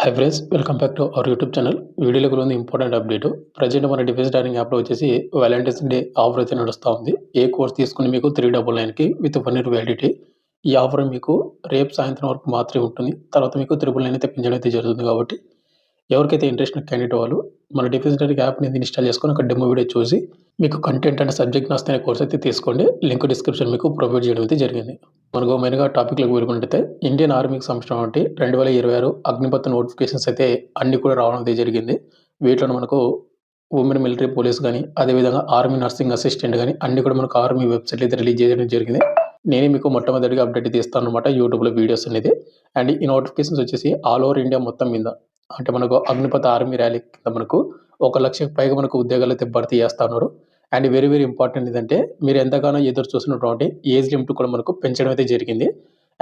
Hi friends, welcome back to our YouTube channel. వీడియోలో కూడా ఉంది ఇంపార్టెంట్ అప్డేట్. ప్రజెంట్ మన డిఫెన్స్ డైనింగ్ యాప్లో వచ్చేసి వాలంటీర్స్ డే ఆఫర్ అయితే నడుస్తూ ఉంది. ఏ కోర్స్ తీసుకుని మీకు 399కి విత్ 1 ఇయర్ వ్యాలిడిటీ. ఈ ఆఫర్ మీకు రేపు సాయంత్రం వరకు మాత్రమే ఉంటుంది. తర్వాత మీకు 999 అయితే పెంచడం అయితే జరుగుతుంది. కాబట్టి ఎవరికైతే ఇంట్రెస్ట్ ఉన్న క్యాండిడేట్ వాళ్ళు మన డిఫెన్స్ డైనింగ్ యాప్ని ఇన్స్టాల్ చేసుకొని ఒక డెమో వీడియో చూసి మీకు కంటెంట్ అండ్ సబ్జెక్ట్ నచ్చితే కోర్స్ అయితే తీసుకోండి. లింక్ డిస్క్రిప్షన్ మీకు ప్రొవైడ్ చేయడం అయితే జరిగింది. మనకు మెయిన్గా టాపిక్లకు వెళ్ళినట్టయితే ఇండియన్ ఆర్మీకి సంబంధించిన 2026 అగ్నిపథ్ నోటిఫికేషన్స్ అయితే అన్ని కూడా రావడం అయితే జరిగింది. వీటిలో మనకు ఉమెన్ మిలిటరీ పోలీస్ కానీ, అదేవిధంగా ఆర్మీ నర్సింగ్ అసిస్టెంట్ కానీ అన్ని కూడా మనకు ఆర్మీ వెబ్సైట్ అయితే రిలీజ్ చేయడం జరిగింది. నేనే మీకు మొట్టమొదటిగా అప్డేట్ తీస్తాను అనమాట యూట్యూబ్లో వీడియోస్ అనేది. అండ్ ఈ నోటిఫికేషన్స్ వచ్చేసి ఆల్ ఓవర్ ఇండియా మొత్తం మీద, అంటే మనకు అగ్నిపథ్ ఆర్మీ ర్యాలీ కింద మనకు 1,00,000కి పైగా మనకు ఉద్యోగాలు అయితే భర్తీ చేస్తా ఉన్నారు. అండ్ వెరీ వెరీ ఇంపార్టెంట్ ఏంటంటే మీరు ఎంతగానో ఎదురు చూస్తున్నటువంటి ఏజ్ లిమిట్ కూడా మనకు పెంచడం అయితే జరిగింది.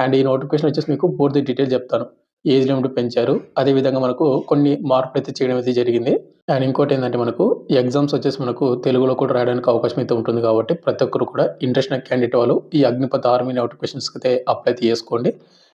అండ్ ఈ నోటిఫికేషన్ వచ్చేసి మీకు పూర్తి డీటెయిల్ చెప్తాను. ఏజ్ లిమిట్ పెంచారు, అదేవిధంగా మనకు కొన్ని మార్పులు అయితే చేయడం అయితే జరిగింది. అండ్ ఇంకోటి ఏంటంటే మనకు ఎగ్జామ్స్ వచ్చేసి మనకు తెలుగులో కూడా రాయడానికి అవకాశం అయితే ఉంటుంది. కాబట్టి ప్రతి ఒక్కరు కూడా ఇంట్రెస్ట్ ఉన్న క్యాండిడేట్ వాళ్ళు ఈ అగ్నిపథ్ ఆర్మీ నోటిఫికేషన్స్కి అయితే అప్లై చేసుకోండి.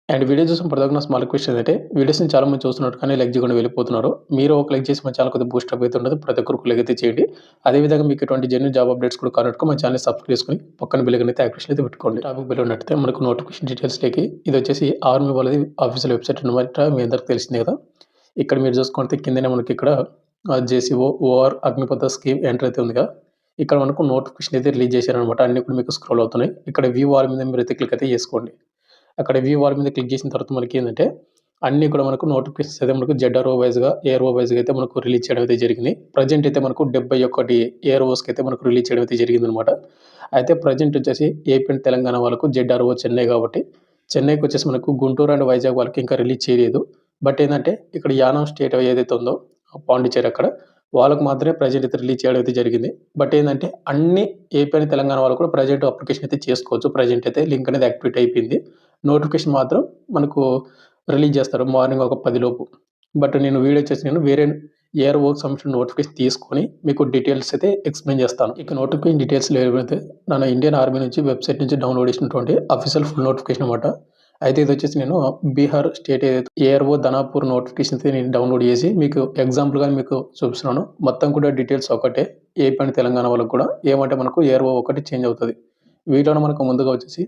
అండ్ వీడియో చూసిన ప్రతి ఒక్క స్మాల్ క్వశ్చన్ అయితే వీడియోస్ని చాలా మంది చూస్తున్నారు కానీ లైక్ చేయకుండా వెళ్ళిపోతున్నారు. మీరు ఒక లైక్ చేసి మన ఛానల్ కొద్దిగా బూస్ట్ అప్ అయితే ఉండదు. ప్రతి ఒక్కరికి లైక్ అయితే చేయండి. అదేవిధంగా మీకు ఇటువంటి జెన్యూన్ జాబ్ అప్డేట్స్ కూడా కానట్టుకు మన ఛానల్ సబ్స్క్రైబ్ చేసుకుని పక్కన బిల్ అయితే యాక్టివేషన్ అయితే పెట్టుకోండి. టాపిక్ బిల్ ఉన్నట్టయితే మనకు నోటిఫికేషన్ డీటెయిల్స్లోకి ఇది వచ్చేసి ఆర్మీ వాళ్ళది ఆఫీషియల్ వెబ్సైట్ అనమాట. మీ అందరికి తెలిసిందే కదా. ఇక్కడ మీరు చూసుకుంటే కిందనే మనకి ఇక్కడ జేసీఓ ఓఆర్ అగ్నిపథ స్కీమ్ ఎంటర్ అయితే ఉందిగా. ఇక్కడ మనకు నోటిఫికేషన్ అయితే రిలీజ్ చేశారనమాట. అన్ని కూడా మీకు స్క్రోల్ అవుతున్నాయి. ఇక్కడ వ్యూ వాల్ మీద మీరు అయితే క్లిక్ అయితే చేసుకోండి. అక్కడ వ్యూ వాల్ మీద క్లిక్ చేసిన తర్వాత మనకి ఏంటంటే అన్నీ కూడా మనకు నోటిఫికేషన్స్ అయితే మనకు జెడ్ఆర్ఓ వైజ్గా ఏఆర్ఓ వైజ్గా అయితే మనకు రిలీజ్ చేయడం అయితే జరిగింది. ప్రజెంట్ అయితే మనకు 71 ఏఆర్ఓస్కి అయితే మనకు రిలీజ్ చేయడం అయితే జరిగింది అనమాట. అయితే ప్రజెంట్ వచ్చేసి ఏపీ అండ్ తెలంగాణ వాళ్ళకు జెడ్ఆర్ఓ చెన్నై కాబట్టి చెన్నైకి వచ్చేసి మనకు గుంటూరు అండ్ వైజాగ్ వాళ్ళకి ఇంకా రిలీజ్ చేయలేదు. బట్ ఏంటంటే ఇక్కడ యానం స్టేట్ ఏదైతే ఉందో పాండిచేరి అక్కడ వాళ్ళకు మాత్రమే ప్రజెంట్ అయితే రిలీజ్ చేయడం అయితే జరిగింది. బట్ ఏంటంటే అన్ని ఏపీ అండ్ తెలంగాణ వాళ్ళు కూడా ప్రజెంట్ అప్లికేషన్ అయితే చేసుకోవచ్చు. ప్రజెంట్ అయితే లింక్ అనేది యాక్టివేట్ అయిపోయింది. నోటిఫికేషన్ మాత్రం మనకు రిలీజ్ చేస్తారు మార్నింగ్ ఒక 10 లోపు. బట్ నేను వీడియో చేసి వేరే ఏఆర్ఓకి సంబంధించిన నోటిఫికేషన్ తీసుకొని మీకు డీటెయిల్స్ అయితే ఎక్స్ప్లెయిన్ చేస్తాను. ఇక నోటిఫికేషన్ డీటెయిల్స్ లేకపోతే నా ఇండియన్ ఆర్మీ నుంచి వెబ్సైట్ నుంచి డౌన్లోడ్ చేసినటువంటి అఫీషియల్ ఫుల్ నోటిఫికేషన్ అనమాట. అయితే ఇది వచ్చేసి నేను Bihar state ARO Danapur notification అయితే నేను డౌన్లోడ్ చేసి మీకు ఎగ్జాంపుల్గా మీకు చూపిస్తున్నాను. మొత్తం కూడా డీటెయిల్స్ ఒకటే. ఏపీ అండ్ తెలంగాణ వాళ్ళకు కూడా ఏమంటే మనకు ఏఆర్ఓ ఒకటి చేంజ్ అవుతుంది. వీటిలో మనకు ముందుగా వచ్చేసి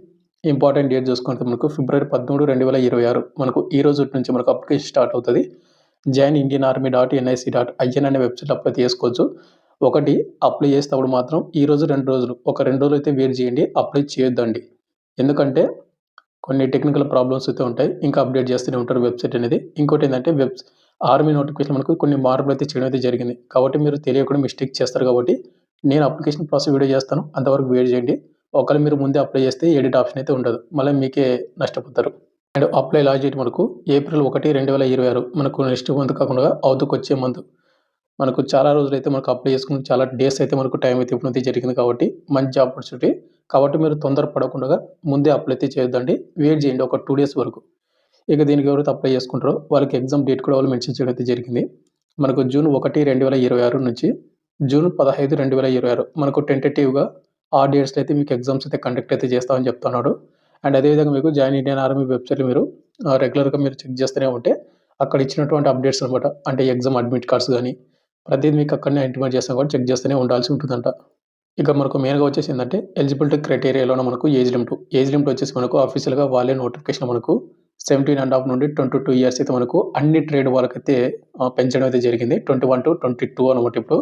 ఇంపార్టెంట్ డేట్ చూసుకుంటే మనకు ఫిబ్రవరి 13, 2026 మనకు ఈ రోజు నుంచి మనకు అప్లికేషన్ స్టార్ట్ అవుతుంది. joinindianarmy.nic.in అనే వెబ్సైట్ అప్లై చేసుకోవచ్చు. ఒకటి అప్లై చేసేటప్పుడు మాత్రం ఈ రోజు 2 రోజులు ఒక 2 రోజులు అయితే వెయిట్ చేయండి, అప్లై చేయొద్దండి. ఎందుకంటే కొన్ని టెక్నికల్ ప్రాబ్లమ్స్ అయితే ఉంటాయి. ఇంకా అప్డేట్ చేస్తూనే ఉంటారు వెబ్సైట్ అనేది. ఇంకోటి ఏంటంటే ఆర్మీ నోటిఫికేషన్ మనకు కొన్ని మార్పులు అయితే చేయడం అయితే జరిగింది. కాబట్టి మీరు తెలియకుండా మిస్టేక్ చేస్తారు. కాబట్టి నేను అప్లికేషన్ ప్రాసెస్ వీడియో చేస్తాను, అంతవరకు వెయిట్ చేయండి. ఒకవేళ మీరు ముందే అప్లై చేస్తే ఎడిట్ ఆప్షన్ అయితే ఉండదు, మళ్ళీ మీకే నష్టపోతారు. అండ్ అప్లై లాస్ట్ డేట్ మనకు ఏప్రిల్ 1, 2026 మనకు నెక్స్ట్ మంత్ కాకుండా అవుతుకు వచ్చే మంత్ మనకు చాలా రోజులు అయితే మనకు అప్లై చేసుకుని చాలా డేస్ అయితే మనకు టైం అయితే ఇవ్వడం అయితే జరిగింది. కాబట్టి మంచి ఆపర్చునిటీ. కాబట్టి మీరు తొందర పడకుండా ముందే అప్లై అయితే చేయొద్దండి, వెయిట్ చేయండి ఒక 2 డేస్ వరకు. ఇక దీనికి ఎవరైతే అప్లై చేసుకుంటారో వాళ్ళకి ఎగ్జామ్ డేట్ కూడా వాళ్ళు మెన్షన్ చేయడం అయితే జరిగింది. మనకు జూన్ 1, 2026 నుంచి జూన్ 15, 2026 మనకు టెంటేటివ్గా ఆ డేట్స్లో అయితే మీకు ఎగ్జామ్స్ అయితే కండక్ట్ అయితే చేస్తామని చెప్తున్నాడు. అండ్ అదేవిధంగా మీకు జాయిన్ ఇండియన్ ఆర్మీ వెబ్సైట్లో మీరు రెగ్యులర్గా మీరు చెక్ చేస్తూనే ఉంటే అక్కడ ఇచ్చినటువంటి అప్డేట్స్ అనమాట. అంటే ఎగ్జామ్ అడ్మిట్ కార్డ్స్ కానీ ప్రతిదీ మీకు అక్కడనే ఇంటిమేట్ చేస్తాం కూడా చెక్ చేస్తూనే ఉండాల్సి ఉంటుందంట. ఇక మనకు మెయిన్గా వచ్చేసి ఏంటంటే ఎలిజిబిలిటీ క్రైటీరియాలోనే మనకు ఏజ్ లిమిట్ వచ్చేసి మనకు ఆఫీషియల్గా వాళ్ళే నోటిఫికేషన్ మనకు 17.5 నుండి 22 ఇయర్స్ అయితే మనకు అన్ని ట్రేడ్ వాళ్ళకైతే పెంచడం అయితే జరిగింది. 21 to 22 అనమాట ఇప్పుడు.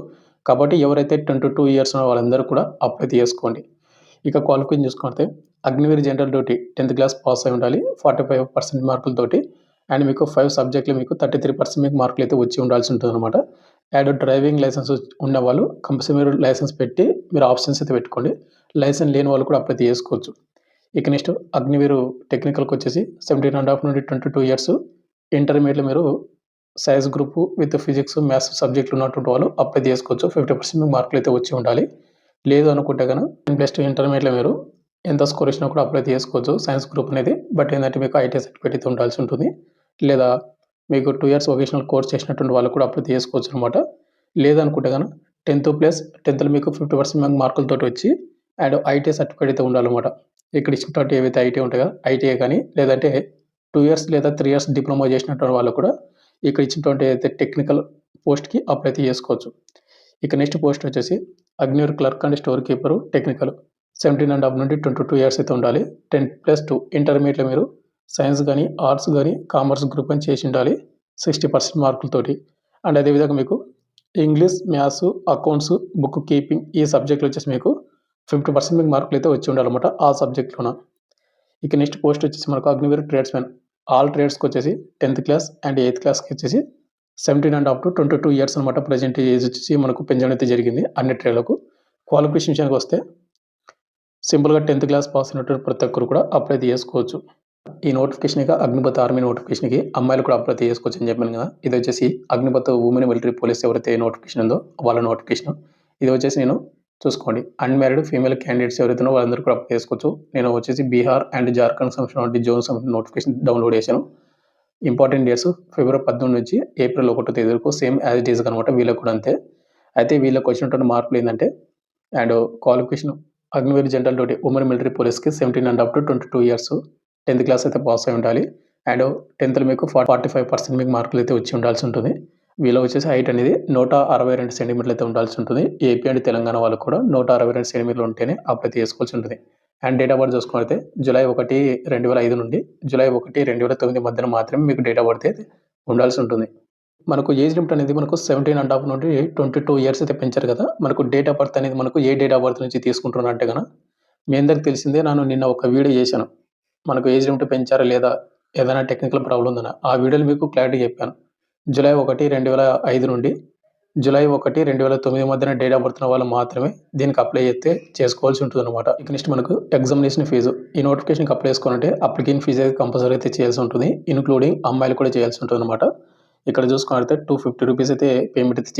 కాబట్టి ఎవరైతే 22 ఇయర్స్ ఉన్న వాళ్ళందరూ కూడా అప్లై చేసుకోండి. ఇక క్వాలిఫికేషన్ చూసుకుంటే Agniveer general duty 10th class pass అయి ఉండాలి 45% మార్కులతోటి. అండ్ మీకు 5 సబ్జెక్టులు మీకు 33% మీకు మార్కులు అయితే వచ్చి ఉండాల్సి ఉంటుంది అనమాట. అండ్ డ్రైవింగ్ లైసెన్స్ ఉన్న వాళ్ళు కంపల్సరీ మీరు లైసెన్స్ పెట్టి మీరు ఆప్షన్స్ అయితే పెట్టుకోండి. లైసెన్స్ లేని వాళ్ళు కూడా అప్లై చేసుకోవచ్చు. ఇక నెక్స్ట్ అగ్నివీరు టెక్నికల్కి వచ్చేసి 17.5 నుండి 22 ఇయర్స్ ఇంటర్మీడియట్లో మీరు science group with physics maths సబ్జెక్టులు ఉన్నటువంటి వాళ్ళు అప్లై చేసుకోవచ్చు. 50% మీకు మార్కులు అయితే వచ్చి ఉండాలి. లేదు అనుకుంటే కనుక +2 ఇంటర్మీడియట్లో మీరు ఎంత స్కోర్ ఇచ్చినా కూడా అప్లై చేసుకోవచ్చు సైన్స్ గ్రూప్ అనేది. బట్ ఏంటంటే మీకు ఐటీ సర్టిఫికేట్ అయితే ఉండాల్సి ఉంటుంది. లేదా మీకు 2 ఇయర్స్ వొకేషనల్ కోర్స్ చేసినటువంటి వాళ్ళు కూడా అప్లై చేసుకోవచ్చు అనమాట. లేదనుకుంటే కనుక 10th మీకు 50% మార్కులతో వచ్చి అండ్ ఐటీ సర్టిఫికేట్ అయితే ఉండాలన్నమాట. ఇక్కడ ఇచ్చినటువంటి ఏవైతే ఐటీ ఉంటాయో ఐటీఐ కానీ లేదంటే 2 ఇయర్స్ లేదా 3 ఇయర్స్ డిప్లొమా చేసినటువంటి వాళ్ళు కూడా ఇక్కడ ఇచ్చినటువంటి అయితే టెక్నికల్ పోస్ట్‌కి అప్లై అయితే చేసుకోవచ్చు. ఇక నెక్స్ట్ పోస్ట్ వచ్చేసి Agniveer clerk and store keeper technical 17.5 నుండి 22 ఇయర్స్ అయితే ఉండాలి. 10+2 ఇంటర్మీడియేట్‌లో మీరు సైన్స్ గాని, ఆర్ట్స్ గాని, కామర్స్ గ్రూప్ అని చేసి ఉండాలి. 60% మార్కులతోటి. అండ్ అదేవిధంగా మీకు English, maths, accounts, book keeping ఈ సబ్జెక్ట్‌లో వచ్చేసి మీకు 50% మీకు మార్కులు అయితే వచ్చి ఉండాలన్నమాట ఆ సబ్జెక్ట్‌లోన. ఇక నెక్స్ట్ పోస్ట్ వచ్చేసి మనకు అగ్నివీర్ ట్రేడ్స్‌మెన్ ఆల్ ట్రేడ్స్‌కి వచ్చేసి 10th క్లాస్ అండ్ 8th క్లాస్‌కి వచ్చేసి 17.5 to 22 ఇయర్స్ అనమాట. ప్రెజెంట్ ఏజ్ వచ్చేసి మనకు పెంచడం అయితే జరిగింది అన్ని ట్రేడ్‌లకు. క్వాలిఫికేషన్ విషయానికి వస్తే సింపుల్‌గా 10th క్లాస్ పాస్ అయినటువంటి ప్రతి ఒక్కరు కూడా అప్లై అయితే చేసుకోవచ్చు. ఈ నోటిఫికేషన్‌గా అగ్నిపథ్ ఆర్మీ నోటిఫికేషన్‌కి అమ్మాయిలు కూడా అప్లై అయితే చేసుకోవచ్చు అని చెప్పాను కదా! ఇది వచ్చేసి అగ్నిపథ్ ఉమెన్ మిలిటరీ పోలీస్ ఎవరైతే నోటిఫికేషన్ ఉందో వాళ్ళ నోటిఫికేషన్. ఇది వచ్చేసి నేను చూసుకోండి అన్‌మ్యారీడ్ ఫీమేల్ క్యాండిడేట్స్ ఎవరైతే ఉన్నారో వాళ్ళందరూ కూడా అప్లై చేసుకోవచ్చు. నేను వచ్చేసి బీహార్ అండ్ జార్ఖండ్ సంబంధించిన జోన్ సంబంధించిన నోటిఫికేషన్ డౌన్లోడ్ చేశాను. ఇంపార్టెంట్ డేట్స్ ఫిబ్రవరి 18 నుంచి ఏప్రిల్ 1 తేదీ వరకు సేమ్ యాజ్ ఇట్ ఈజ్ అనమాట. వీళ్ళకి కూడా అంతే. అయితే వీళ్ళకి వచ్చినటువంటి మార్కులు ఏంటంటే and qualification Agniveer general duty women military పోలీస్‌కి 17.5 to 22 ఇయర్స్ 10th క్లాస్ అయితే పాస్ అయి ఉండాలి. అండ్ 10థ్‌లో మీకు 45% మీకు మార్కులు అయితే వచ్చి ఉండాల్సి ఉంటుంది. వీళ్ళు వచ్చేసి హైట్ అనేది 162 సెంటీమీటర్లు అయితే ఉండాల్సి ఉంటుంది. ఏపీ అండ్ తెలంగాణ వాళ్ళకి కూడా 162 సెంటీమీటర్లు ఉంటేనే అప్లై చేసుకోవాల్సి ఉంటుంది. అండ్ డేట్ ఆఫ్ బర్త్ చూసుకుంటే జూలై 1, 2005 నుండి జూలై 1, 2009 మధ్యన మాత్రమే మీకు డేట్ ఆఫ్ బర్త్ అయితే ఉండాల్సి ఉంటుంది. మనకు ఏజ్ లిమిట్ అనేది మనకు 17.5 నుండి 22 ఇయర్స్ అయితే పెంచారు కదా! మనకు డేట్ ఆఫ్ బర్త్ అనేది మనకు ఏ డేట్ ఆఫ్ బర్త్ నుంచి తీసుకుంటున్నారు అంటే గన మీ అందరికి తెలిసిందే. నేను నిన్న ఒక వీడియో చేశాను. మనకు ఏజ్ లిమిట్ పెంచారా లేదా? ఏదైనా టెక్నికల్ ప్రాబ్లమ్ ఉందనా? ఆ వీడియోలో మీకు క్లారిటీగా చెప్పాను. జూలై 1, 2005 నుండి జూలై 1, 2009 మధ్యన డేట్ ఆఫ్ బర్త్ ఉన్న వాళ్ళు మాత్రమే దీనికి అప్లై అయితే చేసుకోవాల్సి ఉంటుందన్నమాట. ఇక నెక్స్ట్ మనకు ఎగ్జామినేషన్ ఫీజు. ఈ నోటిఫికేషన్‌కి అప్లై చేసుకోవాలంటే అప్లికేషన్ ఫీజు అయితే కంపల్సరీ అయితే చేయాల్సి ఉంటుంది. ఇన్క్లూడింగ్ అమ్మాయిలు కూడా చేయాల్సి ఉంటుందన్నమాట. ఇక్కడ చూసుకున్నట్లయితే ₹250 అయితే పేమెంట్ అయితే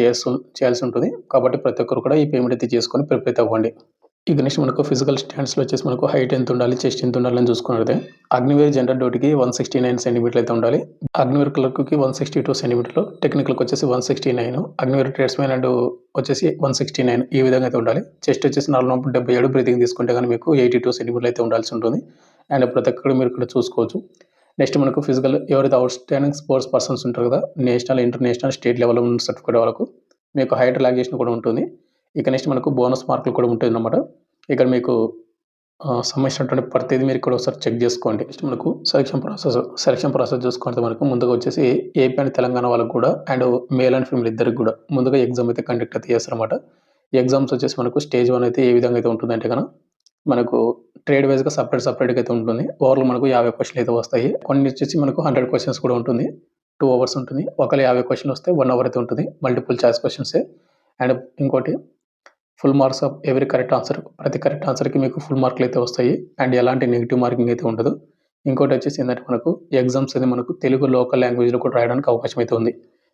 చేయాల్సి ఉంటుంది. కాబట్టి ప్రతి ఒక్కరు కూడా ఈ పేమెంట్ అయితే చేసుకొని ప్రిపేర్ అయితే అవ్వండి. ఇక నెక్స్ట్ మనకు ఫిజికల్ స్టాండ్స్‌లో వచ్చేసి మనకు హైట్ ఎంత ఉండాలి, చెస్ట్ ఎంత ఉండాలని చూసుకున్నట్లయితే అగ్నివీర్ జనరల్ డ్యూటీకి 169 సెంటీమీటర్లు అయితే ఉండాలి. అగ్నివీర్ క్లర్క్‌కి 162 సెంటీమీటర్లు, టెక్నికల్‌కి వచ్చేసి 169, అగ్నివీర్ ట్రేడ్స్‌మెన్ అండ్ వచ్చేసి 169 ఈ విధంగా అయితే ఉండాలి. చెస్ట్ వచ్చేసి 477, బ్రీతింగ్ తీసుకుంటే గాని మీకు 82 సెంటీమీటర్లు అయితే ఉండాల్సి ఉంటుంది. అండ్ ప్రతి ఒక్కరు మీరు ఇక్కడ చూసుకోవచ్చు. నెక్స్ట్ మనకు ఫిజికల్ ఎవరైతే అవుట్ స్టాండింగ్ స్పోర్ట్స్ పర్సన్స్ ఉంటారు కదా! నేషనల్, ఇంటర్నేషనల్, స్టేట్ లెవెల్‌లో ఉన్న సర్టిఫికేట్ వాళ్ళకు మీకు హైట్ రిలాక్సేషన్ కూడా ఉంటుంది. ఇక నెక్స్ట్ మనకు బోనస్ మార్కులు కూడా ఉంటాయన్నమాట. ఇక్కడ మీకు సంబంధించినటువంటి ప్రతిదీ మీరు ఇక్కడ ఒకసారి చెక్ చేసుకోండి. నెక్స్ట్ మనకు సెలక్షన్ ప్రాసెస్ చూసుకుంటే మనకు ముందుగా వచ్చేసి ఏపీ అండ్ తెలంగాణ వాళ్ళకి కూడా అండ్ మేల్ అండ్ ఫీమేల్ ఇద్దరికి కూడా ముందుగా ఎగ్జామ్ అయితే కండక్ట్ అయితే చేస్తారన్నమాట. ఎగ్జామ్స్ వచ్చేసి మనకు స్టేజ్ 1 అయితే ఏ విధంగా అయితే ఉంటుందంటే గన మనకు ట్రేడ్ వైస్‌గా సెపరేట్‌గా అయితే ఉంటుంది. ఓవరాల్ మనకు 50 క్వెషన్‌లు అయితే వస్తాయి. కొన్ని వచ్చేసి మనకు 100 క్వెషన్స్ కూడా ఉంటుంది. 2 అవర్స్ ఉంటుంది. ఒకవేళ 50 క్వెషన్‌లు వస్తే 1 అవర్ అయితే ఉంటుంది. మల్టిపుల్ చాయిస్ క్వెషన్సే. అండ్ ఇంకోటి full marks of every correct answer. ప్రతి కరెక్ట్ ఆన్సర్‌కి మీకు ఫుల్ మార్కులు అయితే వస్తాయి. అండ్ ఎలాంటి నెగెటివ్ మార్కింగ్ అయితే ఉండదు. ఇంకోటి వచ్చేసి ఏందంటే మనకు ఎగ్జామ్స్ అనేది మనకు తెలుగు లోకల్ లాంగ్వేజ్‌లో కూడా రాయడానికి అవకాశం అయితే ఉంది.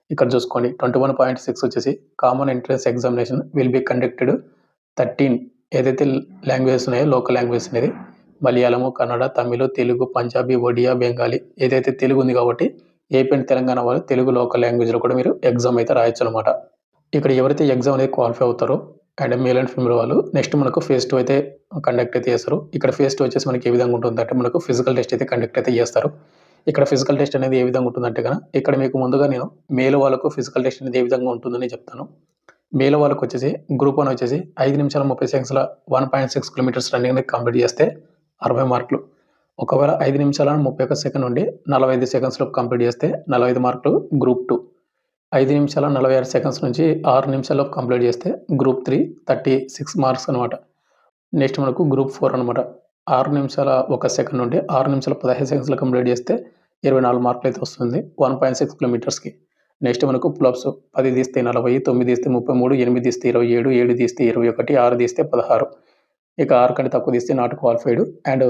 ఇక్కడ చూసుకోండి 21.6 వచ్చేసి common entrance examination will be conducted 13 ఏదైతే లాంగ్వేజెస్ ఉన్నాయో లోకల్ లాంగ్వేజెస్ అనేది మలయాళము, కన్నడ, తమిళ్, తెలుగు, పంజాబీ, ఒడియా, బెంగాలీ ఏదైతే తెలుగు ఉంది కాబట్టి ఏపీ అండ్ తెలంగాణ వాళ్ళు తెలుగు లోకల్ లాంగ్వేజ్‌లో కూడా మీరు ఎగ్జామ్ అయితే రాయొచ్చనమాట. ఇక్కడ ఎవరైతే ఎగ్జామ్ అనేది క్వాలిఫై అవుతారో అండ్ మేల్ అండ్ ఫీమేల్ వాళ్ళు నెక్స్ట్ మనకు ఫేజ్ 2 అయితే కండక్ట్ అయితే చేస్తారు. ఇక్కడ ఫేజ్ 2 వచ్చేసి మనకి ఏ విధంగా ఉంటుందంటే మనకు ఫిజికల్ టెస్ట్ అయితే కండక్ట్ అయితే చేస్తారు. ఇక్కడ ఫిజికల్ టెస్ట్ అనేది ఏ విధంగా ఉంటుందంటే గన ఇక్కడ మీకు ముందుగా నేను మేల్ వాళ్ళకు ఫిజికల్ టెస్ట్ అనేది ఏ విధంగా ఉంటుందని చెప్తాను. మేల్ వాళ్ళకి వచ్చేసి గ్రూప్ 1 వచ్చేసి 5 నిమిషాల 30 సెకండ్స్‌ల 1.6 కిలోమీటర్స్ రన్నింగ్ అనేది కంప్లీట్ చేస్తే 60 మార్కులు. ఒకవేళ 5 నిమిషాల 31 సెకండ్ నుండి 45 సెకండ్స్‌లో కంప్లీట్ చేస్తే 45 మార్కులు గ్రూప్ 2. 5 నిమిషాల 46 సెకండ్స్ నుంచి 6 నిమిషాల్లో కంప్లీట్ చేస్తే గ్రూప్ 3 36 మార్క్స్ అనమాట. నెక్స్ట్ మనకు గ్రూప్ 4 అనమాట. 6 నిమిషాల 1 సెకండ్ నుండి 6 నిమిషాల 15 సెకండ్స్‌లో కంప్లీట్ చేస్తే 24 మార్కులు అయితే వస్తుంది 1.6 కిలోమీటర్స్‌కి. నెక్స్ట్ మనకు పులప్స్ 10 తీస్తే 40, 9 తీస్తే 33, 8 తీస్తే 27, 7 తీస్తే 21, 6 తీస్తే 16. ఇక 6 కంటే తక్కువ తీస్తే నాట్ క్వాలిఫైడ్ అండ్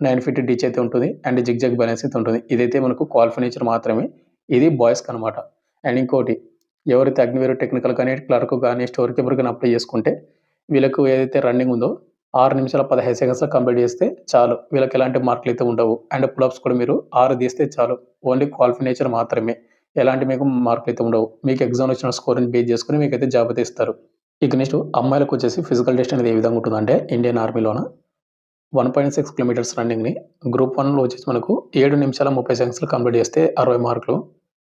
950 డిచ్ అయితే ఉంటుంది. అండ్ జిగ్‌జాగ్ బ్యాలెన్స్ అయితే ఉంటుంది. ఇదైతే మనకు క్వాలిఫై నేచర్ మాత్రమే. ఇది బాయ్స్‌కి అనమాట. అండ్ ఇంకోటి ఎవరైతే అగ్నివీర్ టెక్నికల్ కానీ, క్లర్క్ కానీ, స్టోర్ కీపర్ కానీ అప్లై చేసుకుంటే వీళ్ళకు ఏదైతే రన్నింగ్ ఉందో 6 నిమిషాల 15 సెకండ్స్‌లో కంప్లీట్ చేస్తే చాలు. వీళ్ళకి ఎలాంటి మార్కులు అయితే ఉండవు. అండ్ పులప్స్ కూడా మీరు 6 తీస్తే చాలు. ఓన్లీ క్వాలిఫై నేచర్ మాత్రమే. ఎలాంటి మీకు మార్కులు అయితే ఉండవు. మీకు ఎగ్జామ్‌లో వచ్చిన స్కోర్‌ని బేస్ చేసుకొని మీకైతే జాబ్ అయితే ఇస్తారు. ఇక నెక్స్ట్ అమ్మాయిలకు వచ్చేసి ఫిజికల్ టెస్ట్ అనేది ఏ విధంగా ఉంటుందంటే ఇండియన్ ఆర్మీలోన 1.6 కిలోమీటర్స్ రన్నింగ్‌ని గ్రూప్ 1లో వచ్చేసి మనకు 7 నిమిషాల 30 సెకండ్స్‌లో కంప్లీట్ చేస్తే 60 మార్కులు.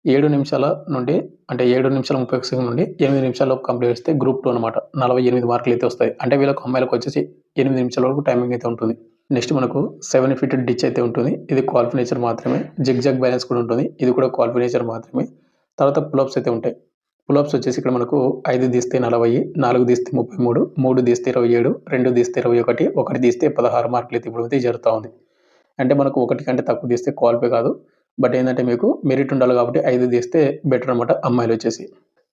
7 నిమిషాల నుండి అంటే 7 నిమిషాల 30 సెకండ్ల నుండి 8 నిమిషాల్లో కంప్లీట్ చేస్తే గ్రూప్ 2 అనమాట. 48 మార్కులైతే వస్తాయి. అంటే వీళ్ళకి అమ్మాయిలకొచ్చేసి 8 నిమిషాల వరకు టైమింగ్ అయితే ఉంటుంది. నెక్స్ట్ మనకు 7 ఫీట్ డిచ్ అయితే ఉంటుంది. ఇది క్వాలిఫై నేచర్ మాత్రమే. జిగ్‌జాగ్ బ్యాలెన్స్ కూడా ఉంటుంది. ఇది కూడా క్వాలిఫై నేచర్ మాత్రమే. తర్వాత పుల్-అప్స్ అయితే ఉంటాయి. పుల్-అప్స్ వచ్చేసి ఇక్కడ మనకు 5 తీస్తే 40, 4 తీస్తే 33, 3 తీస్తే 27, 2 తీస్తే 21, 1 తీస్తే 16 మార్కులైతే ఇప్పుడైతే జరుగుతా ఉంది. అంటే మనకు 1 కంటే తక్కువ తీస్తే క్వాలిఫై కాదు. బట్ ఏందంటే మీకు మెరిట్ ఉండాలి కాబట్టి 5 తీస్తే బెటర్ అనమాట అమ్మాయిలొచ్చేసి.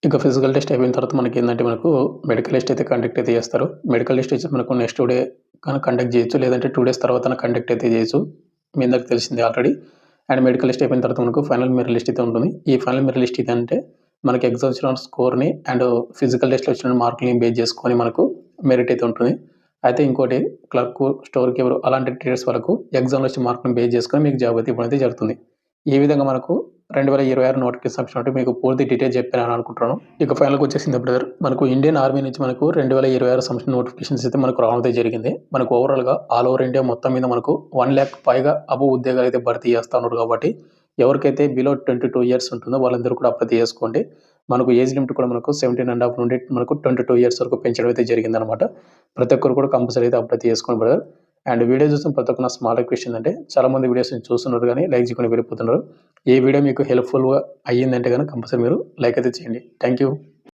ఇక ఫిజికల్ టెస్ట్ అయిపోయిన తర్వాత మనకేందంటే మనకు మెడికల్ టెస్ట్ అయితే కండక్ట్ అయితే చేస్తారు. మెడికల్ టెస్ట్ వచ్చి మనకు నెక్స్ట్ డే కండక్ట్ చేయొచ్చు. లేదంటే 2 డేస్ తర్వాతన కండక్ట్ అయితే చేయొచ్చు. మీ అందరికి తెలిసిందే ఆల్రెడీ. అండ్ మెడికల్ లిస్ట్ అయిపోయిన తర్వాత మనకు ఫైనల్ మెరిట్ లిస్ట్ అయితే ఉంటుంది. ఈ ఫైనల్ మెరిట్ లిస్ట్ ఇదంటే మనకి ఎగ్జామ్ వచ్చిన స్కోర్‌ని అండ్ ఫిజికల్ టెస్ట్‌లో వచ్చిన మార్కులని బేస్ చేసుకొని మనకు మెరిట్ అయితే ఉంటుంది. అయితే ఇంకోటి క్లర్కు, స్టోర్ కీపర్ అలాంటి ట్రేడ్స్ వరకు ఎగ్జామ్‌లో వచ్చిన మార్కులను బేస్ చేసుకొని మీకు జాబ్ అయితే ఇప్పుడైతే జరుగుతుంది. ఈ విధంగా మనకు 2026 నోటిఫికేషన్ వచ్చినట్టు మీకు పూర్తి డీటెయిల్స్ చెప్పానని అనుకుంటున్నాను. ఇక ఫైనల్‌గా వచ్చేసింది బ్రదర్. మనకు ఇండియన్ ఆర్మీ నుంచి మనకు 2026 సంవత్సరం నోటిఫికేషన్స్ అయితే మనకు రావడం అయితే జరిగింది. మనకు ఓవరాల్‌గా ఆల్ ఓవర్ ఇండియా మొత్తం మీద మనకు 1,00,000 పైగా అబోవ్ ఉద్యోగాలు అయితే భర్తీ చేస్తా ఉన్నారు కాబట్టి ఎవరికైతే బిలో 22 ఇయర్స్ ఉంటుందో వాళ్ళందరూ కూడా అప్లై చేసుకోండి. మనకు ఏజ్ లిమిట్ కూడా మనకు 17.5 నుండి మనకు 22 ఇయర్స్ వరకు పెంచడం అయితే జరిగిందనమాట. ప్రతి ఒక్కరు కూడా కంపల్సరీ అయితే అప్లై చేసుకోండి బ్రదర్. అండ్ వీడియో చూస్తున్న ప్రతి ఒక్క నా స్మాల్ రిక్వెస్ట్ ఏంటంటే చాలామంది వీడియోస్‌ని చూస్తున్నారు కానీ లైక్ చేయకుండా వెళ్ళిపోతున్నారు. ఈ వీడియో మీకు హెల్ప్‌ఫుల్‌గా అయ్యిందంటే గనుక కంపల్సరీ మీరు లైక్ అయితే చేయండి. Thank you.